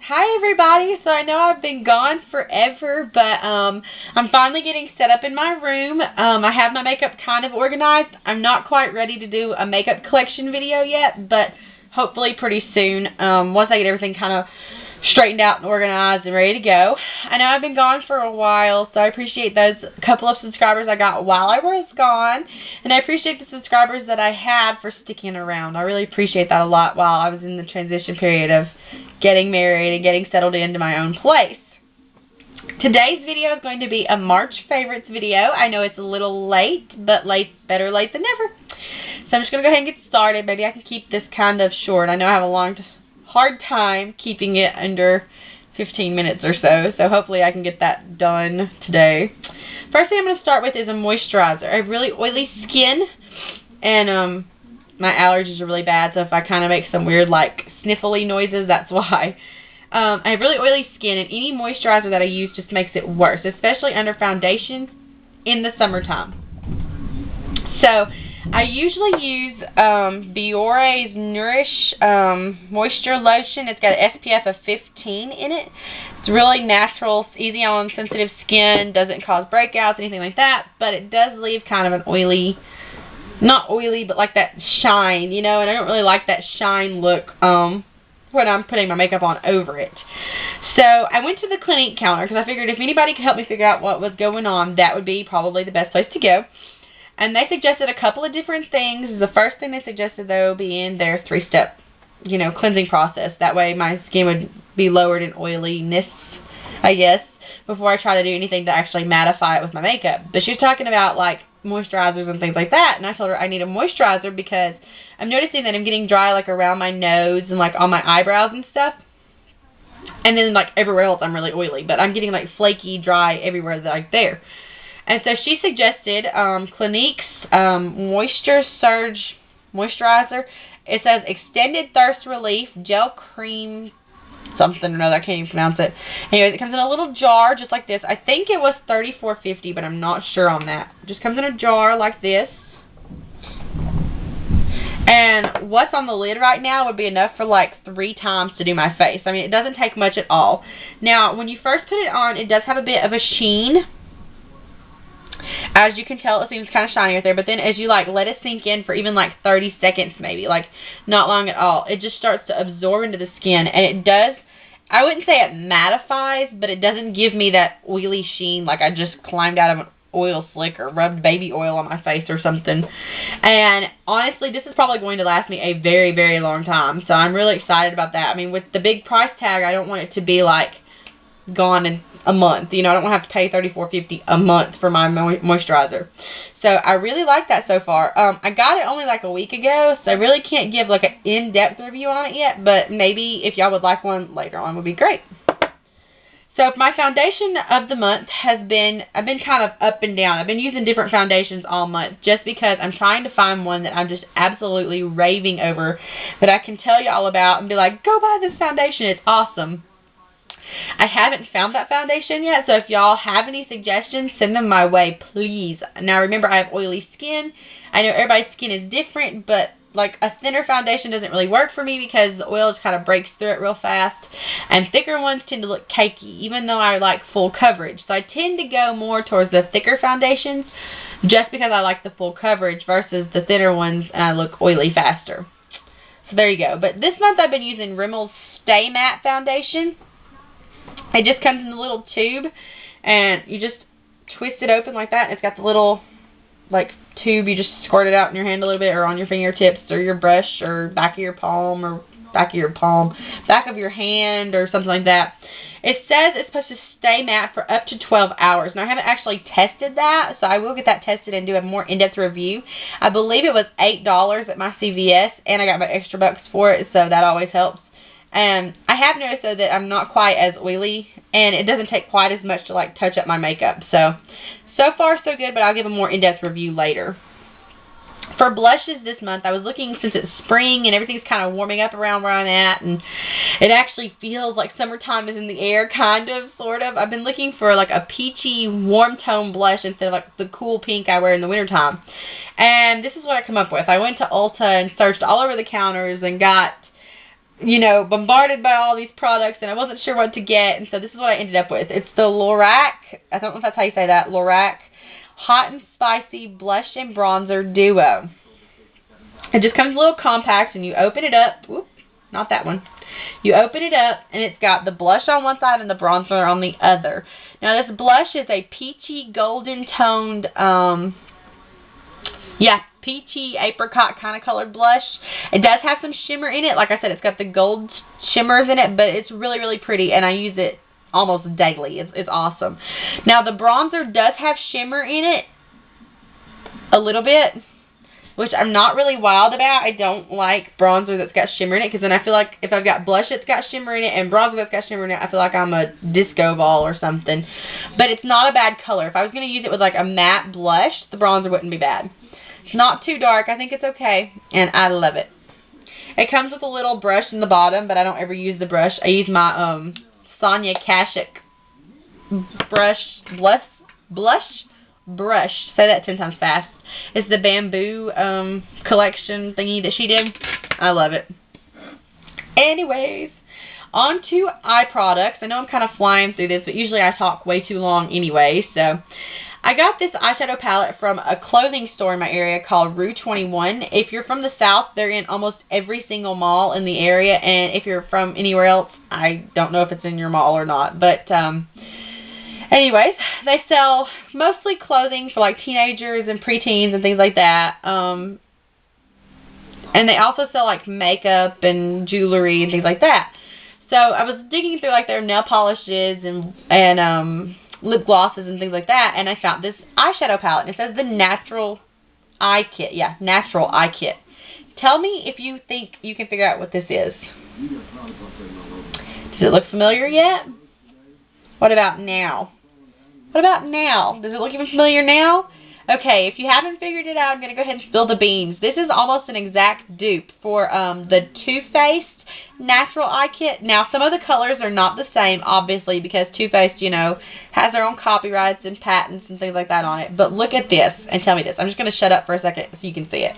Hi everybody. So I know I've been gone forever, but I'm finally getting set up in my room. I have my makeup kind of organized. I'm not quite ready to do a makeup collection video yet, but hopefully pretty soon, once I get everything kind of straightened out and organized and ready to go. I know I've been gone for a while, so I appreciate those couple of subscribers I got while I was gone, and I appreciate the subscribers that I had for sticking around. I really appreciate that a lot while I was in the transition period of getting married and getting settled into my own place. Today's video is going to be a March favorites video. I know it's a little late, but better late than never. So I'm just going to go ahead and get started. Maybe I can keep this kind of short. I know I have a hard time keeping it under 15 minutes or so. So hopefully I can get that done today. First thing I'm going to start with is a moisturizer. I have really oily skin, and my allergies are really bad, so if I kind of make some weird like sniffly noises, that's why. I have really oily skin, and any moisturizer that I use just makes it worse, especially under foundation in the summertime. So I usually use Biore's Nourish Moisture Lotion. It's got an SPF of 15 in it. It's really natural, it's easy on sensitive skin, doesn't cause breakouts, anything like that, but it does leave kind of an oily, not oily, but like that shine, you know, and I don't really like that shine look when I'm putting my makeup on over it. So I went to the Clinique counter because I figured if anybody could help me figure out what was going on, that would be probably the best place to go. And they suggested a couple of different things. The first thing they suggested, though, being their 3-step, cleansing process. That way my skin would be lowered in oiliness, I guess, before I try to do anything to actually mattify it with my makeup. But she was talking about, like, moisturizers and things like that, and I told her I need a moisturizer because I'm noticing that I'm getting dry, like, around my nose and, like, on my eyebrows and stuff. And then, like, everywhere else I'm really oily. But I'm getting, like, flaky, dry everywhere, like, there. And so she suggested Clinique's Moisture Surge Moisturizer. It says Extended Thirst Relief Gel Cream something or another. I can't even pronounce it. Anyways, it comes in a little jar just like this. I think it was $34.50, but I'm not sure on that. It just comes in a jar like this. And what's on the lid right now would be enough for like 3 times to do my face. I mean, it doesn't take much at all. Now, when you first put it on, it does have a bit of a sheen. As you can tell, it seems kind of shiny right there, but then as you like let it sink in for even like 30 seconds maybe, like not long at all, it just starts to absorb into the skin, and it does, I wouldn't say it mattifies, but it doesn't give me that oily sheen like I just climbed out of an oil slick or rubbed baby oil on my face or something. And honestly, this is probably going to last me a very, very long time, so I'm really excited about that. I mean, with the big price tag, I don't want it to be like gone in a month. I don't want to have to pay $34.50 a month for my moisturizer. So I really like that so far. I got it only like a week ago, so I really can't give like an in-depth review on it yet, but maybe if y'all would like one later on would be great. So my foundation of the month has been, I've been kind of up and down. I've been using different foundations all month just because I'm trying to find one that I'm just absolutely raving over, that I can tell you all about and be like, go buy this foundation, it's awesome. I haven't found that foundation yet, so if y'all have any suggestions, send them my way, please. Now, remember, I have oily skin. I know everybody's skin is different, but like a thinner foundation doesn't really work for me because the oil just kind of breaks through it real fast. And thicker ones tend to look cakey, even though I like full coverage. So I tend to go more towards the thicker foundations just because I like the full coverage versus the thinner ones and I look oily faster. So there you go. But this month I've been using Rimmel's Stay Matte Foundation. It just comes in a little tube, and you just twist it open like that. It's got the little, like, tube. You just squirt it out in your hand a little bit, or on your fingertips, or your brush, or back of your palm, or back of your hand, or something like that. It says it's supposed to stay matte for up to 12 hours. Now, I haven't actually tested that, so I will get that tested and do a more in-depth review. I believe it was $8 at my CVS, and I got my extra bucks for it, so that always helps. And I have noticed, though, that I'm not quite as oily, and it doesn't take quite as much to, like, touch up my makeup. So far, so good, but I'll give a more in-depth review later. For blushes this month, I was looking, since it's spring and everything's kind of warming up around where I'm at, and it actually feels like summertime is in the air, kind of, sort of. I've been looking for, like, a peachy, warm tone blush instead of, like, the cool pink I wear in the wintertime. And this is what I come up with. I went to Ulta and searched all over the counters and got you know, bombarded by all these products, and I wasn't sure what to get, and so this is what I ended up with. It's the Lorac, I don't know if that's how you say that, Lorac Hot and Spicy Blush and Bronzer Duo. It just comes a little compact, and you open it up. Whoop, not that one. You open it up, and it's got the blush on one side and the bronzer on the other. Now, this blush is a peachy, golden-toned, peachy apricot kind of colored blush. It does have some shimmer in it. Like I said, it's got the gold shimmers in it, but it's really, really pretty, and I use it almost daily. It's awesome. Now, the bronzer does have shimmer in it a little bit, which I'm not really wild about. I don't like bronzer that's got shimmer in it, because then I feel like if I've got blush that's got shimmer in it and bronzer that's got shimmer in it, I feel like I'm a disco ball or something. But it's not a bad color. If I was going to use it with like a matte blush, the bronzer wouldn't be bad. It's not too dark. I think it's okay, and I love it. It comes with a little brush in the bottom, but I don't ever use the brush. I use my Sonia Kashuk blush brush. Say that 10 times fast. It's the bamboo collection thingy that she did. I love it. Anyways, on to eye products. I know I'm kind of flying through this, but usually I talk way too long anyway. So I got this eyeshadow palette from a clothing store in my area called Rue 21. If you're from the South, they're in almost every single mall in the area. And if you're from anywhere else, I don't know if it's in your mall or not. But anyways, they sell mostly clothing for like teenagers and preteens and things like that. And they also sell like makeup and jewelry and things like that. So I was digging through like their nail polishes and lip glosses and things like that, and I found this eyeshadow palette, and it says the Natural Eye Kit. Yeah, Natural Eye Kit. Tell me if you think you can figure out what this is. Does it look familiar yet? What about now? What about now? Does it look even familiar now? Okay, if you haven't figured it out, I'm going to go ahead and spill the beans. This is almost an exact dupe for the Too Faced Natural Eye Kit. Now, some of the colors are not the same, obviously, because Too Faced, you know, has their own copyrights and patents and things like that on it. But look at this and tell me this. I'm just going to shut up for a second so you can see it.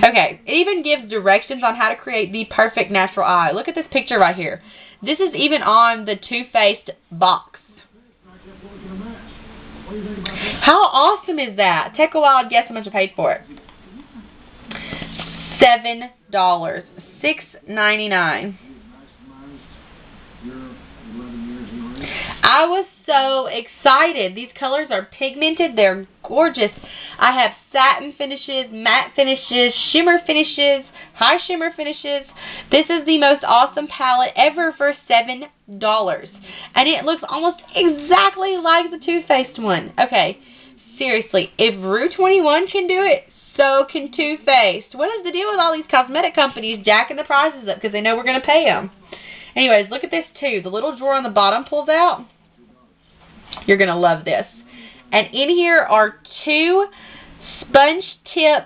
Okay, it even gives directions on how to create the perfect natural eye. Look at this picture right here. This is even on the Too Faced box. How awesome is that? Take a wild guess how much I paid for it. $7. $6.99. I was so excited. These colors are pigmented. They're gorgeous. I have satin finishes, matte finishes, shimmer finishes, high shimmer finishes. This is the most awesome palette ever for $7. And it looks almost exactly like the Too Faced one. Okay, seriously, if Rue 21 can do it, so can Too Faced. What is the deal with all these cosmetic companies jacking the prices up because they know we're going to pay them? Anyways, look at this too. The little drawer on the bottom pulls out. You're going to love this. And in here are 2 sponge tip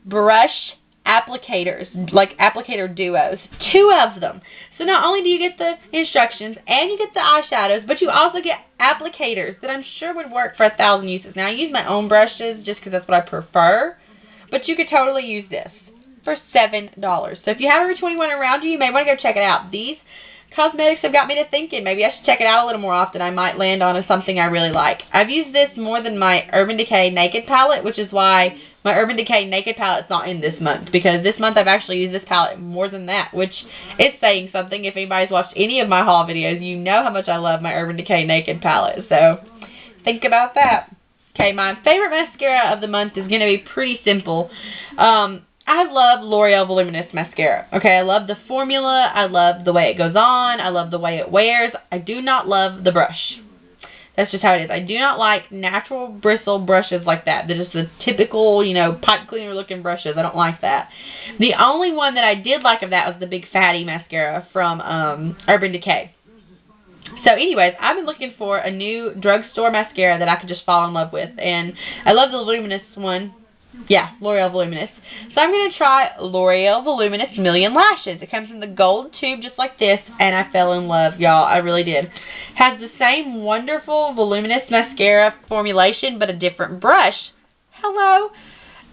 brush applicators, like applicator duos. 2 of them. So not only do you get the instructions and you get the eyeshadows, but you also get applicators that I'm sure would work for 1,000 uses. Now I use my own brushes just because that's what I prefer, but you could totally use this for $7. So if you have a Rue 21 around you, you may want to go check it out. These cosmetics have got me to thinking maybe I should check it out a little more often. I might land on something I really like. I've used this more than my Urban Decay Naked palette, which is why my Urban Decay Naked palette's not in this month, because this month I've actually used this palette more than that, which is saying something. If anybody's watched any of my haul videos, you know how much I love my Urban Decay Naked palette, so think about that. Okay, my favorite mascara of the month is going to be pretty simple. I love L'Oreal Voluminous Mascara. Okay, I love the formula. I love the way it goes on. I love the way it wears. I do not love the brush. That's just how it is. I do not like natural bristle brushes like that. They're just the typical, you know, pipe cleaner looking brushes. I don't like that. The only one that I did like of that was the Big Fatty Mascara from Urban Decay. So anyways, I've been looking for a new drugstore mascara that I could just fall in love with. And I love the Voluminous one. Yeah, L'Oreal Voluminous. So I'm going to try L'Oreal Voluminous Million Lashes. It comes in the gold tube just like this, and I fell in love, y'all. I really did. Has the same wonderful voluminous mascara formulation, but a different brush. Hello.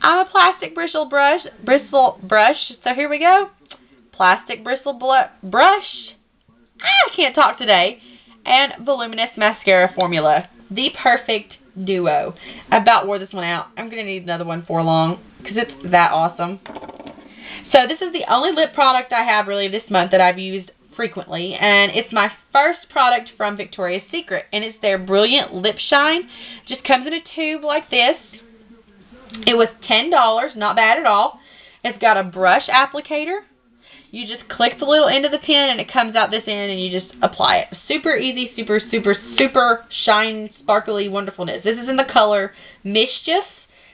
I'm a plastic bristle brush. So here we go. Plastic bristle brush. I can't talk today. And Voluminous Mascara Formula. The perfect duo. I about wore this one out. I'm going to need another one for long because it's that awesome. So this is the only lip product I have really this month that I've used frequently, and it's my first product from Victoria's Secret, and it's their Brilliant Lip Shine. Just comes in a tube like this. It was $10, not bad at all. It's got a brush applicator. You just click the little end of the pen and it comes out this end and you just apply it. Super easy, super, super, super shine, sparkly wonderfulness. This is in the color Mischief.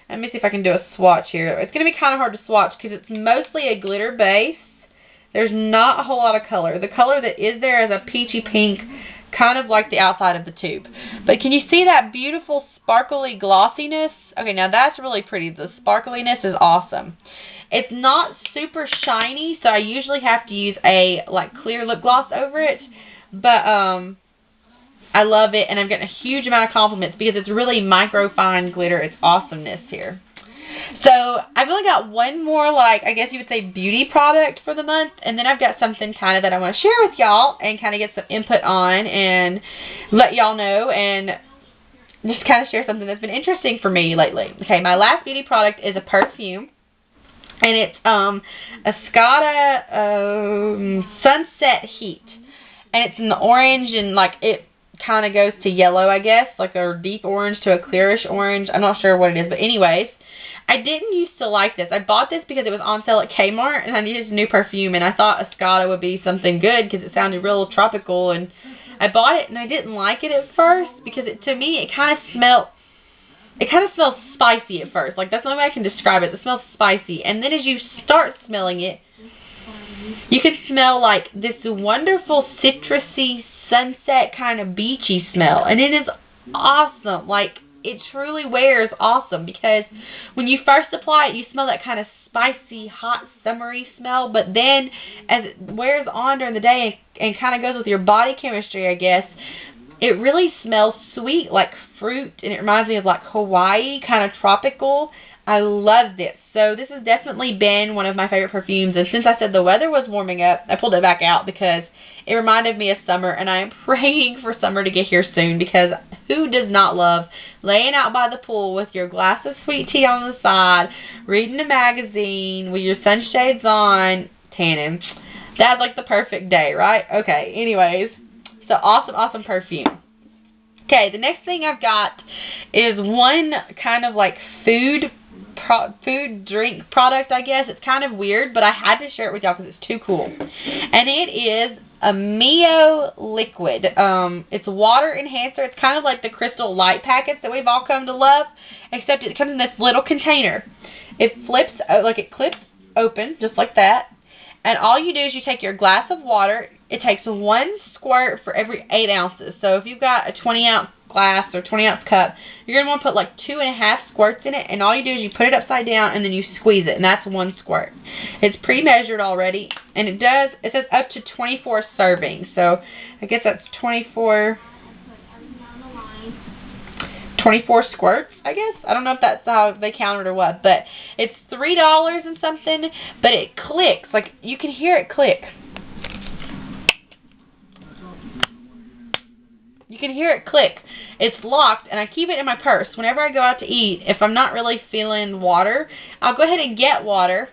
Let me see if I can do a swatch here. It's going to be kind of hard to swatch because it's mostly a glitter base. There's not a whole lot of color. The color that is there is a peachy pink, kind of like the outside of the tube. But can you see that beautiful sparkly glossiness? Okay, now that's really pretty. The sparkliness is awesome. It's not super shiny, so I usually have to use a like clear lip gloss over it. But I love it, and I'm getting a huge amount of compliments because it's really micro-fine glitter. It's awesomeness here. So I've only got one more, like, I guess you would say beauty product for the month, and then I've got something kind of that I want to share with y'all and kind of get some input on and let y'all know and just kind of share something that's been interesting for me lately. Okay, my last beauty product is a perfume, and it's Escada Sunset Heat, and it's in the orange, and like it kind of goes to yellow, I guess, like a deep orange to a clearish orange. I'm not sure what it is, but anyways, I didn't used to like this. I bought this because it was on sale at Kmart, and I needed a new perfume, and I thought Escada would be something good because it sounded real tropical, and I bought it, and I didn't like it at first because to me, it kind of smells spicy at first. Like, that's the only way I can describe it. It smells spicy, and then as you start smelling it, you can smell like this wonderful citrusy sunset kind of beachy smell, and it is awesome. Like, it truly wears awesome because when you first apply it, you smell that kind of spicy, hot, summery smell, but then as it wears on during the day and kind of goes with your body chemistry, I guess, it really smells sweet, like fruit, and it reminds me of like Hawaii, kind of tropical. I love this. So this has definitely been one of my favorite perfumes, and since I said the weather was warming up, I pulled it back out because it reminded me of summer, and I am praying for summer to get here soon because who does not love laying out by the pool with your glass of sweet tea on the side, reading a magazine with your sunshades on, tanning. That's like the perfect day, right? Okay, anyways, so awesome, awesome perfume. Okay, the next thing I've got is one kind of like food drink product, I guess. It's kind of weird, but I had to share it with y'all because it's too cool. And it is a Mio liquid. It's a water enhancer. It's kind of like the Crystal Light packets that we've all come to love, except it comes in this little container. It flips, like it clips open, just like that. And all you do is you take your glass of water. It takes 1 squirt for every 8 ounces. So if you've got a 20-ounce glass or 20-ounce cup, you're going to want to put like 2.5 squirts in it, and all you do is you put it upside down and then you squeeze it, and that's 1 squirt. It's pre-measured already, and it says up to 24 servings, so I guess that's 24 squirts, I guess. I don't know if that's how they count it or what, but it's $3 and something, but it clicks, like you can hear it click. You can hear it click. It's locked, and I keep it in my purse. Whenever I go out to eat, if I'm not really feeling water, I'll go ahead and get water,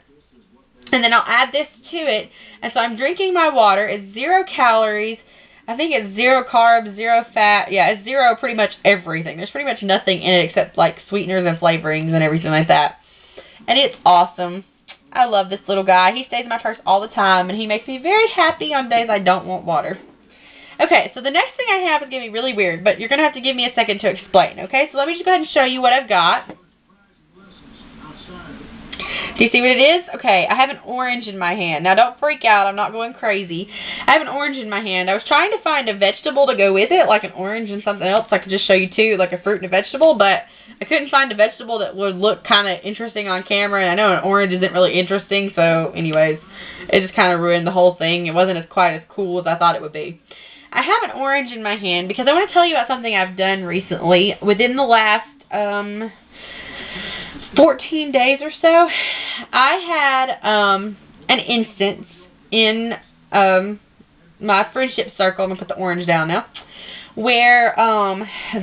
and then I'll add this to it. And so I'm drinking my water. It's 0 calories. I think it's 0 carbs, 0 fat. Yeah, it's 0 pretty much everything. There's pretty much nothing in it except like sweeteners and flavorings and everything like that. And it's awesome. I love this little guy. He stays in my purse all the time, and he makes me very happy on days I don't want water. Okay, so the next thing I have is going to be really weird, but you're going to have to give me a second to explain, okay? So let me just go ahead and show you what I've got. Do you see what it is? Okay, I have an orange in my hand. Now, don't freak out. I'm not going crazy. I have an orange in my hand. I was trying to find a vegetable to go with it, like an orange and something else. I could just show you too, like a fruit and a vegetable, but I couldn't find a vegetable that would look kind of interesting on camera, and I know an orange isn't really interesting, so anyways, it just kind of ruined the whole thing. It wasn't quite as cool as I thought it would be. I have an orange in my hand because I want to tell you about something I've done recently within the last 14 days or so, I had an instance in my friendship circle, I'm going to put the orange down now, where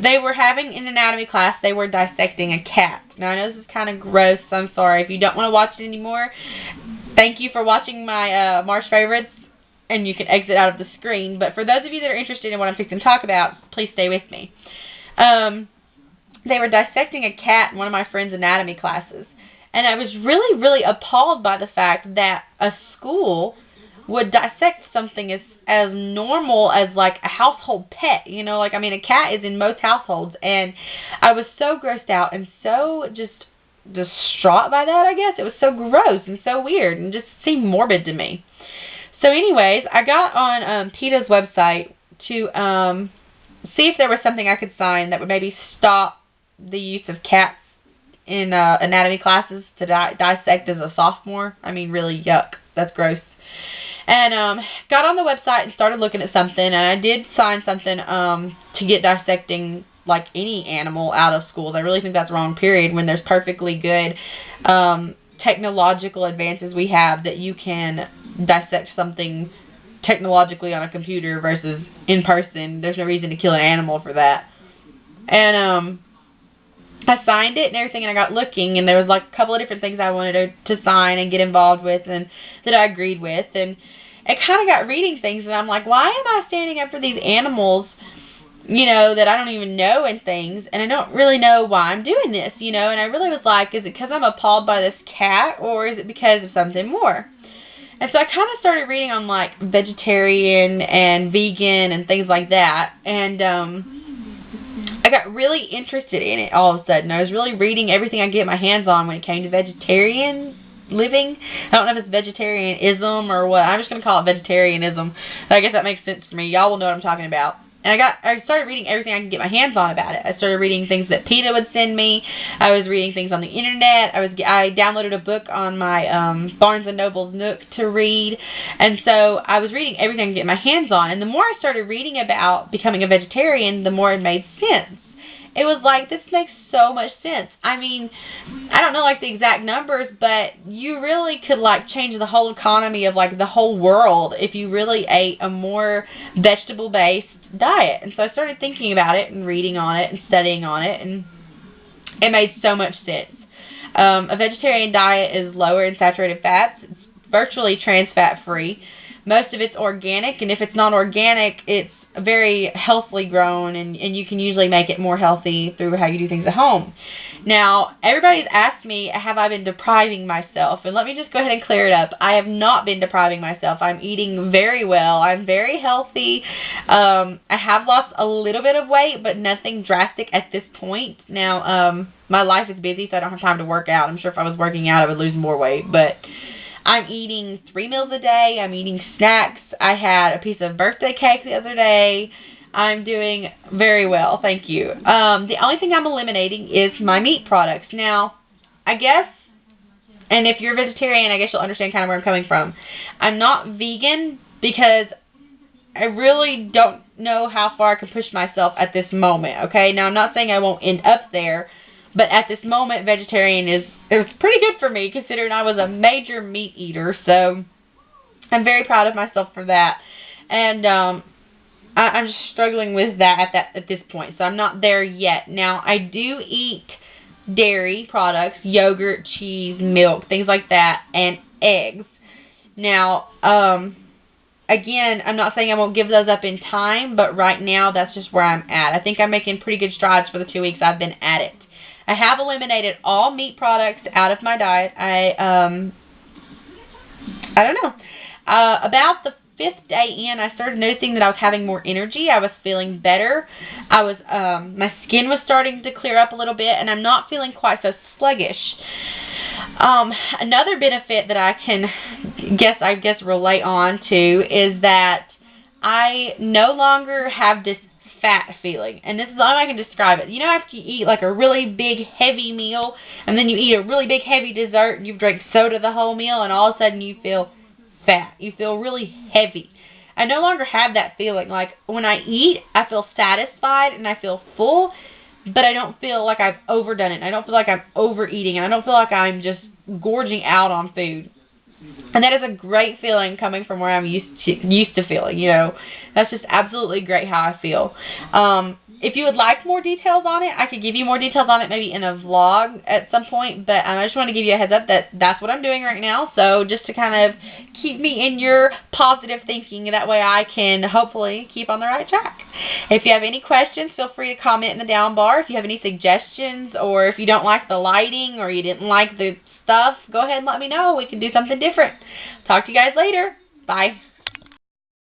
they were having an anatomy class, they were dissecting a cat. Now, I know this is kind of gross, so I'm sorry. If you don't want to watch it anymore, thank you for watching my March favorites, and you can exit out of the screen. But for those of you that are interested in what I'm fixing to talk about, please stay with me. They were dissecting a cat in one of my friend's anatomy classes. And I was really, really appalled by the fact that a school would dissect something as normal as, like, a household pet. You know, like, I mean, a cat is in most households. And I was so grossed out and so just distraught by that, I guess. It was so gross and so weird and just seemed morbid to me. So anyways, I got on PETA's website to see if there was something I could sign that would maybe stop the use of cats in anatomy classes to dissect as a sophomore. I mean, really, yuck. That's gross. And got on the website and started looking at something, and I did sign something to get dissecting like any animal out of schools. I really think that's wrong, period, when there's perfectly good technological advances we have that you can dissect something technologically on a computer versus in person. There's no reason to kill an animal for that. And I signed it and everything, and I got looking, and there was like a couple of different things I wanted to sign and get involved with, and that I agreed with, and it kind of got reading things, and I'm like, why am I standing up for these animals, you know, that I don't even know and things, and I don't really know why I'm doing this, you know, and I really was like, is it because I'm appalled by this cat, or is it because of something more? And so I kind of started reading on, like, vegetarian and vegan and things like that, and I got really interested in it all of a sudden. I was really reading everything I could get my hands on when it came to vegetarian living. I don't know if it's vegetarianism or what. I'm just going to call it vegetarianism. I guess that makes sense to me. Y'all will know what I'm talking about. And I started reading everything I could get my hands on about it. I started reading things that PETA would send me. I was reading things on the internet. I downloaded a book on my Barnes & Noble's Nook to read. And so I was reading everything I could get my hands on. And the more I started reading about becoming a vegetarian, the more it made sense. It was like, this makes so much sense. I mean, I don't know, like, the exact numbers, but you really could, like, change the whole economy of, like, the whole world if you really ate a more vegetable-based diet. And so I started thinking about it and reading on it and studying on it, and it made so much sense. A vegetarian diet is lower in saturated fats. It's virtually trans fat free. Most of it's organic, and if it's not organic, it's very healthily grown, and you can usually make it more healthy through how you do things at home. Now, everybody's asked me, have I been depriving myself? And let me just go ahead and clear it up. I have not been depriving myself. I'm eating very well. I'm very healthy. I have lost a little bit of weight, but nothing drastic at this point. Now, my life is busy, so I don't have time to work out. I'm sure if I was working out, I would lose more weight, but I'm eating 3 meals a day. I'm eating snacks. I had a piece of birthday cake the other day. I'm doing very well, thank you. The only thing I'm eliminating is my meat products. Now, I guess, and if you're a vegetarian, I guess you'll understand kind of where I'm coming from. I'm not vegan because I really don't know how far I can push myself at this moment, okay? Now, I'm not saying I won't end up there, but at this moment, vegetarian is pretty good for me, considering I was a major meat eater. So I'm very proud of myself for that. And I'm just struggling with that at this point. So I'm not there yet. Now, I do eat dairy products, yogurt, cheese, milk, things like that, and eggs. Now, again, I'm not saying I won't give those up in time, but right now, that's just where I'm at. I think I'm making pretty good strides for the 2 weeks I've been at it. I have eliminated all meat products out of my diet. I don't know. About the 5th day in, I started noticing that I was having more energy. I was feeling better. My skin was starting to clear up a little bit, and I'm not feeling quite so sluggish. Another benefit that I can relate on to is that I no longer have this fat feeling, and this is all I can describe it. You know, after you eat like a really big heavy meal, and then you eat a really big heavy dessert, and you've drank soda the whole meal, and all of a sudden you feel fat. You feel really heavy. I no longer have that feeling. Like, when I eat, I feel satisfied and I feel full, but I don't feel like I've overdone it. I don't feel like I'm overeating, and I don't feel like I'm just gorging out on food. And that is a great feeling coming from where I'm used to feeling, you know. That's just absolutely great how I feel. If you would like more details on it, I could give you more details on it maybe in a vlog at some point. But I just want to give you a heads up that that's what I'm doing right now. So just to kind of keep me in your positive thinking, that way I can hopefully keep on the right track. If you have any questions, feel free to comment in the down bar. If you have any suggestions, or if you don't like the lighting, or you didn't like the stuff, go ahead and let me know. We can do something different. Talk to you guys later. Bye.